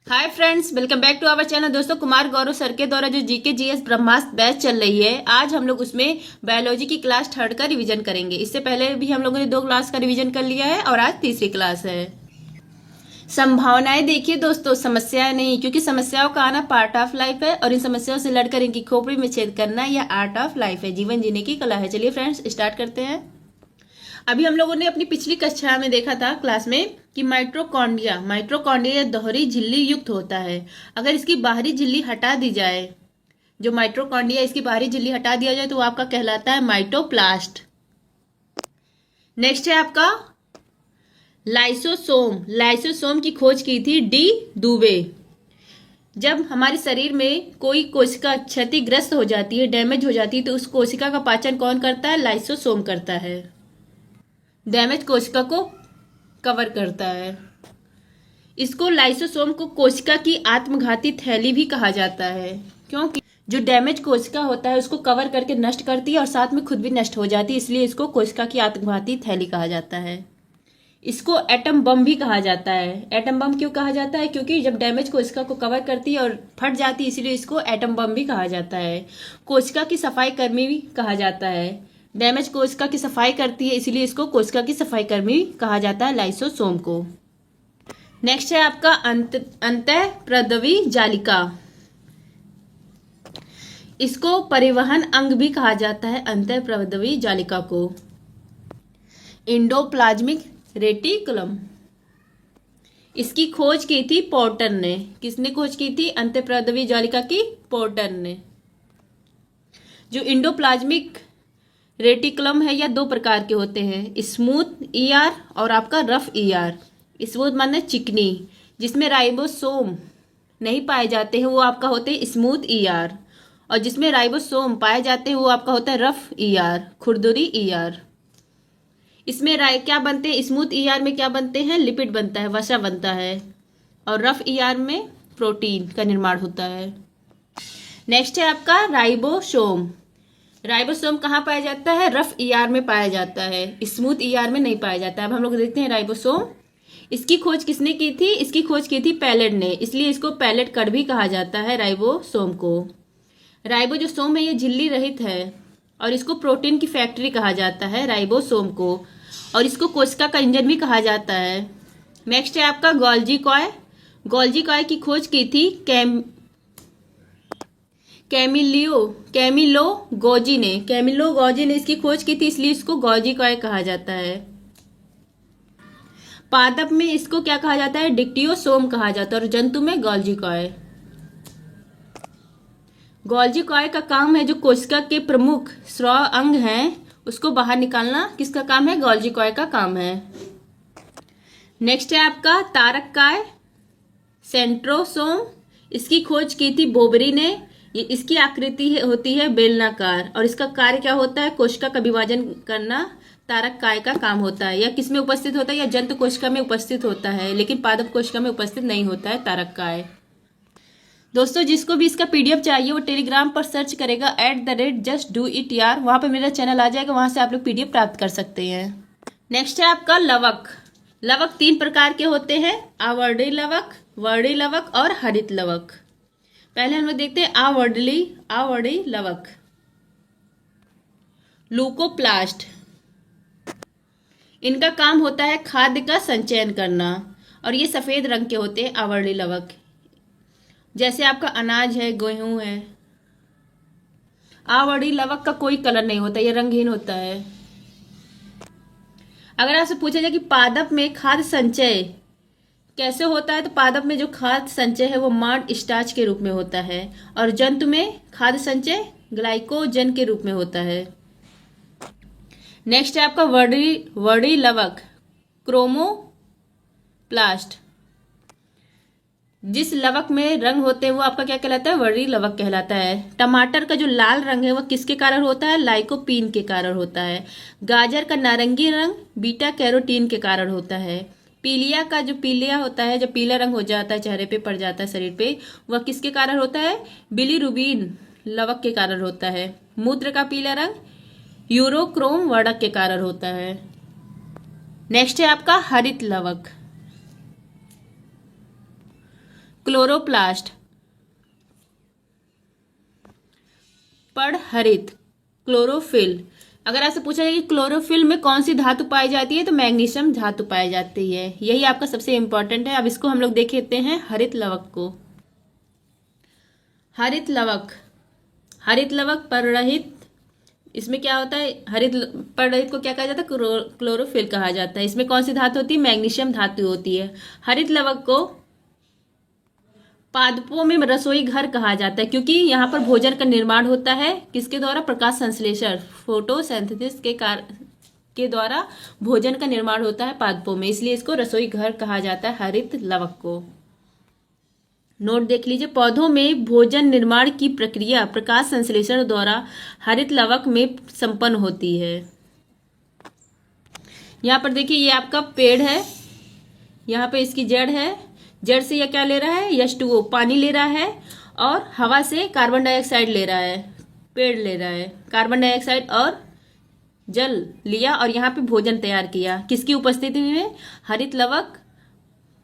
Hi friends, welcome back to our channel. दोस्तों, कुमार गौरव sir के द्वारा जो जीके जीएस ब्रह्मास्त्र बैच चल रही है, आज हम लोग उसमें बायोलॉजी की क्लास 3rd का रिवीजन करेंगे। इससे पहले भी हम लोगों ने 2 क्लास का रिवीजन कर लिया है और आज तीसरी क्लास है। संभावनाएं देखिए दोस्तों, समस्याएं नहीं, क्योंकि समस्याओं का आना पार्ट ऑफ लाइफ है और इन समस्याओं से लड़कर इनकी खोपड़ी में छेद करना यह आर्ट ऑफ लाइफ है, जीवन जीने की कला है। चलिए फ्रेंड्स, स्टार्ट करते हैं। अभी हम लोगों ने अपनी पिछली कक्षा में देखा था क्लास में कि माइटोकॉन्ड्रिया दोहरी झिल्ली युक्त होता है। अगर इसकी बाहरी झिल्ली हटा दी जाए, जो माइटोकॉन्ड्रिया इसकी बाहरी झिल्ली हटा दिया जाए तो वो आपका कहलाता है माइटोप्लास्ट। नेक्स्ट है आपका लाइसोसोम की खोज की थी डी दुबे। जब हमारे शरीर में कोई कोशिका क्षतिग्रस्त हो जाती है, डैमेज हो जाती है, तो उस कोशिका का पाचन कौन करता है? लाइसोसोम करता है। डैमेज कोशिका को कवर करता है। इसको लाइसोसोम को कोशिका की आत्मघाती थैली भी कहा जाता है, क्योंकि जो डैमेज कोशिका होता है उसको कवर करके नष्ट करती है और साथ में खुद भी नष्ट हो जाती है, इसलिए इसको कोशिका की आत्मघाती थैली कहा जाता है। इसको एटम बम भी कहा जाता है। एटम बम क्यों कहा जाता है? क्योंकि जब डैमेज कोशिका को कवर करती है और फट जाती है, इसीलिए इसको एटम बम भी कहा जाता है। कोशिका की सफाई कर्मी भी कहा जाता है। डैमेज कोशिका की सफाई करती है, इसीलिए इसको कोशिका की सफाई कर्मी कहा जाता है, लाइसोसोम को। नेक्स्ट है आपका अंतःप्रद्रवी जालिका। इसको परिवहन अंग भी कहा जाता है, अंतःप्रद्रवी जालिका को। इंडोप्लाज्मिक रेटिकुलम, इसकी खोज की थी पोर्टर ने। किसने खोज की थी अंतःप्रद्रवी जालिका की? पोर्टर ने। जो इंडोप्लाज्मिक रेटिकुलम है, या 2 प्रकार के होते हैं, स्मूथ ईआर और आपका रफ ईआर। स्मूथ माने चिकनी, जिसमें राइबोसोम नहीं पाए जाते हैं, वो आपका होते हैं स्मूथ ईआर, और जिसमें राइबोसोम पाए जाते हैं वो आपका होता है रफ ईआर, खुरदुरी ईआर। इसमें क्या बनते हैं? स्मूथ ईआर में क्या बनते हैं? लिपिड बनता है, वसा बनता है, और रफ ईआर में प्रोटीन का निर्माण होता है। नेक्स्ट है आपका राइबोसोम। राइबोसोम कहाँ पाया जाता है? रफ ईआर में पाया जाता है, स्मूथ ईआर में नहीं पाया जाता है। अब हम लोग देखते हैं राइबोसोम। इसकी खोज किसने की थी? इसकी खोज की थी पैलेट ने, इसलिए इसको पैलेट कण भी कहा जाता है राइबोसोम को। राइबो जो सोम है ये झिल्ली रहित है और इसको प्रोटीन की फैक्ट्री कहा जाता है, राइबोसोम को, और इसको कोशिका का इंजन भी कहा जाता है। नेक्स्ट है आपका गोल्जी कॉय की खोज की थी कैमिलो गोजी ने इसकी खोज की थी, इसलिए इसको गोजी कॉय कहा जाता है। पादप में इसको क्या कहा जाता है? डिक्टियोसोम कहा जाता है, और जंतु में गोल्जी कॉय का काम है जो कोशिका के प्रमुख स्राव अंग हैं उसको बाहर निकालना। किसका काम है? गोल्जी कॉय का काम है। नेक्स्ट है आपका तारक काय, सेंट्रोसोम। इसकी खोज की थी बोबरी ने। इसकी आकृति होती है बेलनाकार, और इसका कार्य क्या होता है? कोशिका का विभाजन करना तारक काय का काम होता है। यह किसमें उपस्थित होता है? या जंतु कोशिका में उपस्थित होता है, लेकिन पादप कोशिका में उपस्थित नहीं होता है तारक काय। दोस्तों, जिसको भी इसका पीडीएफ चाहिए वो टेलीग्राम पर सर्च करेगा @justdoityar, वहां पर मेरा चैनल आ जाएगा, वहां से आप लोग पीडीएफ प्राप्त कर सकते हैं। नेक्स्ट है आपका लवक 3 प्रकार के होते हैं, आवर्णी लवक, वर्णी लवक और हरित लवक। पहले हम लोग देखते हैं आवर्णी लवक। लूकोप्लास्ट, इनका काम होता है खाद्य का संचयन करना, और ये सफेद रंग के होते हैं आवर्णी लवक, जैसे आपका अनाज है, गेहूं है। आवर्णी लवक का कोई कलर नहीं होता, ये रंगहीन होता है। अगर आपसे पूछा जाए कि पादप में खाद्य संचय कैसे होता है, तो पादप में जो खाद्य संचय है वो मांड स्टार्च के रूप में होता है, और जंतु में खाद्य संचय ग्लाइकोजन के रूप में होता है। नेक्स्ट है आपका वर्णी लवक, क्रोमोप्लास्ट। जिस लवक में रंग होते हैं वो आपका क्या कहलाता है? वर्णी लवक कहलाता है। टमाटर का जो लाल रंग है वो किसके कारण होता है? लाइकोपीन के कारण होता है। गाजर का नारंगी रंग बीटा कैरोटीन के कारण होता है। पीलिया का जो पीलिया होता है, जब पीला रंग हो जाता है, चेहरे पे पड़ जाता है, शरीर पे, वह किसके कारण होता है? बिलीरुबिन लवक के कारण होता है। मूत्र का पीला रंग यूरोक्रोम वर्णक के कारण होता है। नेक्स्ट है आपका हरित लवक। Chloroplast, पड़हरित, chlorophyll. अगर आपसे पूछा जाए कि क्लोरोफिल में कौन सी धातु पाई जाती है तो मैग्नीशियम धातु पाई जाती है। यही आपका सबसे इंपॉर्टेंट है। अब इसको हम लोग देख लेते हैं हरित लवक को। हरित लवक, हरित लवक पररहित, इसमें क्या होता है, हरित पररहित को क्या कहा जाता है, क्लोरोफिल कहा जाता है। इसमें कौन सी धातु होती है, मैग्नीशियम धातु होती है। हरित लवक को पादपों में रसोई घर कहा जाता है, क्योंकि यहाँ पर भोजन का निर्माण होता है किसके द्वारा, प्रकाश संश्लेषण, फोटोसिंथेसिस के द्वारा भोजन का निर्माण होता है पादपों में, इसलिए इसको रसोई घर कहा जाता है हरित लवक को। नोट देख लीजिए, पौधों में भोजन निर्माण की प्रक्रिया प्रकाश संश्लेषण द्वारा हरित लवक में संपन्न होती है। यहाँ पर देखिए, ये आपका पेड़ है, यहाँ पे इसकी जड़ है, जड़ से यह क्या ले रहा है, H2O पानी ले रहा है, और हवा से कार्बन डाइऑक्साइड ले रहा है। पेड़ ले रहा है कार्बन डाइऑक्साइड और जल लिया, और यहाँ पे भोजन तैयार किया किसकी उपस्थिति में, हरित लवक,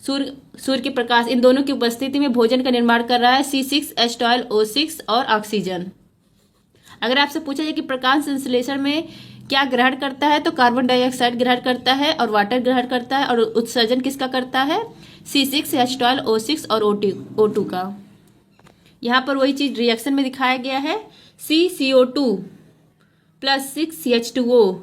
सूर्य के प्रकाश, इन दोनों की उपस्थिति में भोजन का निर्माण कर रहा है C6H12O6 और ऑक्सीजन। अगर आपसे पूछा जाए कि प्रकाश संश्लेषण में क्या ग्रहण करता है तो कार्बन डाइऑक्साइड ग्रहण करता है और वाटर ग्रहण करता है, और उत्सर्जन किसका करता है, C6H12O6 और O2 का। यहाँ पर वही चीज रिएक्शन में दिखाया गया है, CCO2 प्लस 6CH2O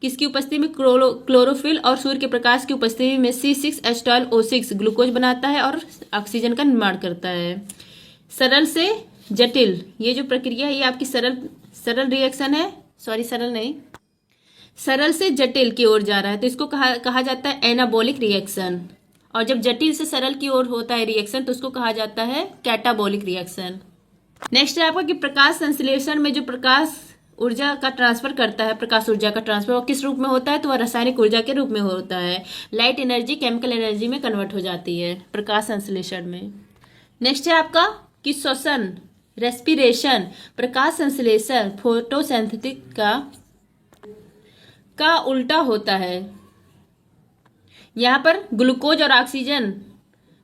किसकी उपस्थिति में, क्लोरोफिल और सूर्य के प्रकाश की उपस्थिति में C6H12O6 ग्लूकोज बनाता है और ऑक्सीजन का निर्माण करता है। सरल से जटिल, ये जो प्रक्रिया है ये आपकी सरल रिएक्शन है, सॉरी सरल नहीं, सरल से जटिल की ओर जा रहा है, तो इसको कहा जाता है एनाबॉलिक रिएक्शन। और जब जटिल से सरल की ओर होता है रिएक्शन तो उसको कहा जाता है कैटाबॉलिक रिएक्शन। नेक्स्ट है आपका कि प्रकाश संश्लेषण में जो प्रकाश ऊर्जा का ट्रांसफर करता है, प्रकाश ऊर्जा का ट्रांसफर वो किस रूप में होता है, तो वह रासायनिक ऊर्जा के रूप में होता है। लाइट एनर्जी केमिकल एनर्जी में कन्वर्ट हो जाती है प्रकाश संश्लेषण में। नेक्स्ट है आपका कि श्वसन, रेस्पिरेशन, प्रकाश संश्लेषण फोटोसिंथेसिस का उल्टा होता है। यहाँ पर ग्लूकोज और ऑक्सीजन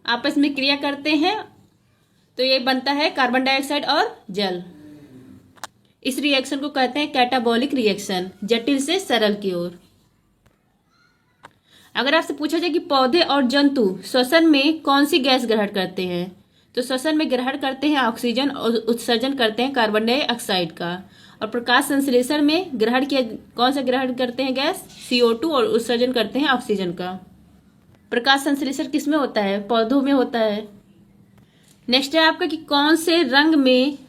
आपस में क्रिया करते हैं तो ये बनता है कार्बन डाइऑक्साइड और जल। इस रिएक्शन को कहते हैं कैटाबॉलिक रिएक्शन, जटिल से सरल की ओर। अगर आपसे पूछा जाए कि पौधे और जंतु श्वसन में कौन सी गैस ग्रहण करते हैं, तो श्वसन में ग्रहण करते हैं ऑक्सीजन और उत्सर्जन करते हैं कार्बन डाइऑक्साइड का। और प्रकाश संश्लेषण में ग्रहण किया, कौन सा ग्रहण करते हैं गैस, CO2, और उत्सर्जन करते हैं ऑक्सीजन का। प्रकाश संश्लेषण किस में होता है, पौधों में होता है। नेक्स्ट है आपका कि कौन से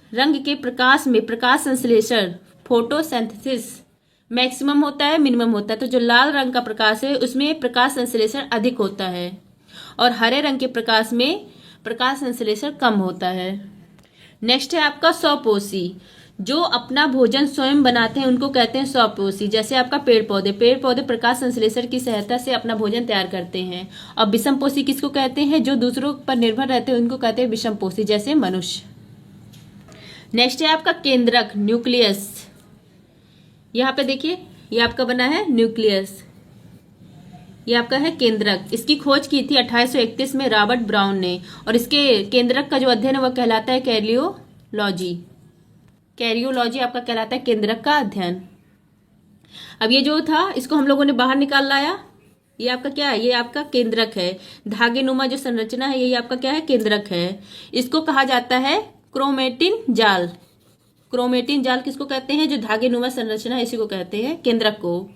रंग के प्रकाश में प्रकाश संश्लेषण फोटोसिंथेसिस मैक्सिमम होता है, मिनिमम होता है। तो जो लाल रंग का प्रकाश है उसमें प्रकाश संश्लेषण अधिक होता है, और हरे रंग के प्रकाश में प्रकाश संश्लेषण कम होता है। नेक्स्ट है आपका स्वपोषी, जो अपना भोजन स्वयं बनाते हैं उनको कहते हैं स्वपोषी। जैसे आपका पेड़ पौधे प्रकाश संश्लेषण की सहायता से अपना भोजन तैयार करते हैं। और विषमपोषी किसको कहते हैं, जो दूसरों पर निर्भर रहते हैं उनको कहते हैं विषमपोषी, जैसे मनुष्य। नेक्स्ट है आपका केंद्रक, न्यूक्लियस। यहाँ पे देखिए ये आपका बना है न्यूक्लियस, ये आपका है केंद्रक। इसकी खोज की थी 1831 में रॉबर्ट ब्राउन ने, और इसके केंद्रक का जो अध्ययन है वह कहलाता है कैरियोलॉजी। कैरियोलॉजी आपका कहलाता है केंद्रक का अध्ययन। अब ये जो था इसको हम लोगों ने बाहर निकाल लाया, ये आपका क्या है, ये आपका केंद्रक है। धागे नुमा जो संरचना है यही आपका क्या है, केंद्रक है। इसको कहा जाता है क्रोमेटिन जाल। क्रोमेटिन जाल किसको कहते हैं, जो धागे नुमा संरचना है इसी को कहते हैं, केंद्रक को।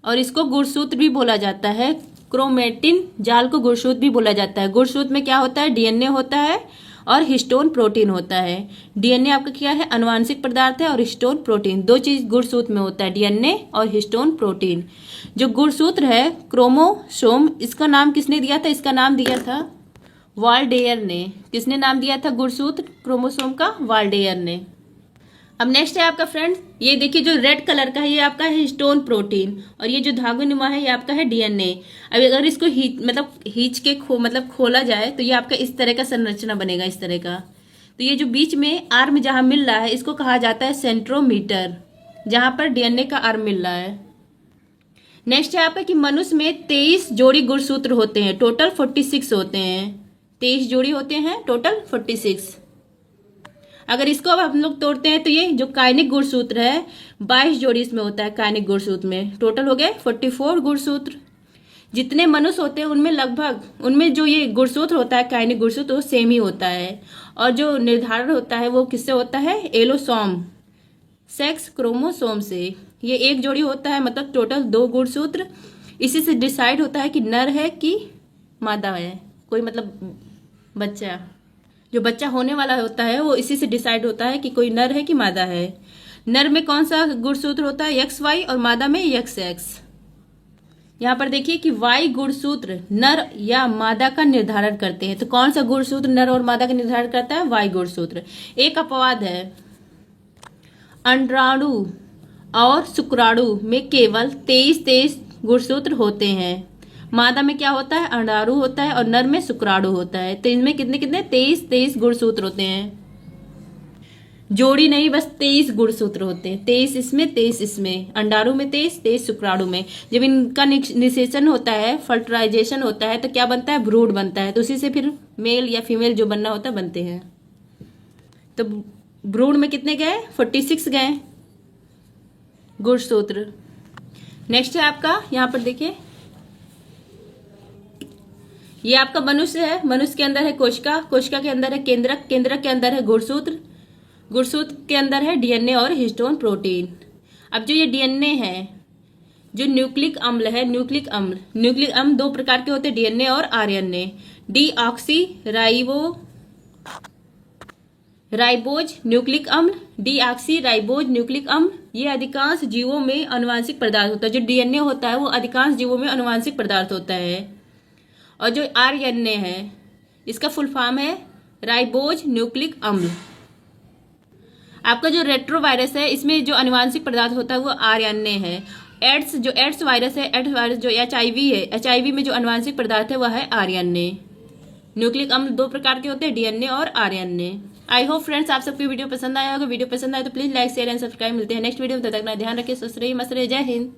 और इसको गुणसूत्र भी बोला जाता है, क्रोमेटिन जाल को गुणसूत्र भी बोला जाता है। गुणसूत्र में क्या होता है, डीएनए होता है और हिस्टोन प्रोटीन होता है। डीएनए आपका क्या है, अनुवांशिक पदार्थ है, और हिस्टोन प्रोटीन, दो चीज गुणसूत्र में होता है, डीएनए और हिस्टोन प्रोटीन। जो गुणसूत्र है क्रोमोसोम, इसका नाम किसने दिया था, इसका नाम दिया था वाल्डेयर ने। किसने नाम दिया था गुणसूत्र क्रोमोसोम का, वाल्डेयर ने। अब नेक्स्ट है आपका फ्रेंड्स, ये देखिए जो रेड कलर का है ये आपका है हिस्टोन प्रोटीन, और ये जो धागोनुमा है ये आपका है डीएनए। अब अगर इसको खींच के खोला जाए तो ये आपका इस तरह का संरचना बनेगा, इस तरह का। तो ये जो बीच में आर्म जहां मिल रहा है इसको कहा जाता है सेंट्रोमीटर, जहां पर डीएनए का आर्म मिल रहा है। नेक्स्ट है आपका कि मनुष्य में 23 जोड़ी गुणसूत्र होते हैं, टोटल 46 होते हैं। 23 जोड़ी होते हैं, टोटल 46। अगर इसको अब हम लोग तोड़ते हैं तो ये जो कायनिक गुणसूत्र है 22 जोड़ी इसमें होता है। कायनिक गुणसूत्र में टोटल हो गए 44 गुणसूत्र। जितने मनुष्य होते हैं उनमें लगभग, उनमें जो ये गुणसूत्र होता है कायनिक गुणसूत्र वो सेम ही होता है। और जो निर्धारण होता है वो किससे होता है? एलोसोम, सेक्स क्रोमोसोम से। ये एक जोड़ी होता है, मतलब टोटल 2 गुणसूत्र। इसी से डिसाइड होता है कि नर है कि मादा है, कोई मतलब बच्चा, जो बच्चा होने वाला होता है वो इसी से डिसाइड होता है कि कोई नर है कि मादा है। नर में कौन सा गुणसूत्र होता है? XY, और मादा में XX। यहाँ पर देखिए कि Y गुणसूत्र नर या मादा का निर्धारण करते हैं। तो कौन सा गुणसूत्र नर और मादा का निर्धारण करता है? Y गुणसूत्र। एक अपवाद है, अंडाणु और शुक्राणु में केवल 23 गुणसूत्र होते हैं। मादा में क्या होता है? अंडाणु होता है और नर में शुक्राणु होता है। तो इनमें कितने कितने 23 गुणसूत्र होते हैं। जोड़ी नहीं, बस 23 गुणसूत्र होते हैं। 23 इसमें, 23 इसमें, अंडाणु में 23 शुक्राणु में। जब इनका निषेचन होता है, फर्टिलाइजेशन होता है, तो क्या बनता है? भ्रूण बनता है। तो उसी से फिर मेल या फीमेल जो बनना होता है बनते हैं। तो भ्रूण में कितने गए? 46 गए गुणसूत्र। नेक्स्ट है आपका, यहाँ पर देखिए ये आपका मनुष्य है। मनुष्य के अंदर है कोशिका, कोशिका के अंदर है केंद्रक, केंद्रक के अंदर है गुणसूत्र, गुणसूत्र के अंदर है डीएनए और हिस्टोन प्रोटीन। अब जो ये डीएनए है, जो न्यूक्लिक अम्ल है, न्यूक्लिक अम्ल 2 प्रकार के होते हैं, डीएनए और आरएनए। डीऑक्सी राइबोज न्यूक्लिक अम्ल, डीऑक्सी राइबोज न्यूक्लिक अम्ल, ये अधिकांश जीवों में आनुवांशिक पदार्थ होता है। जो डीएनए होता है वो अधिकांश जीवों में आनुवांशिक पदार्थ होता है। और जो आरएनए है इसका फुल फॉर्म है राइबोज न्यूक्लिक अम्ल। आपका जो रेट्रोवायरस है इसमें जो आनुवांशिक पदार्थ होता है वो आरएनए है। एड्स वायरस है, एड्स वायरस जो एचआईवी है, एचआईवी में जो आनुवांशिक पदार्थ है वह है आरएनए। न्यूक्लिक अम्ल 2 प्रकार के होते हैं, डीएनए और आरएनए। आई होप फ्रेंड्स आप सबको वीडियो पसंद आया होगा। वीडियो पसंद आए तो please like share and subscribe. मिलते हैं नेक्स्ट वीडियो में, तब तक अपना ध्यान रखिए, स्वस्थ रहिए, मस्त रहिए। जय हिंद।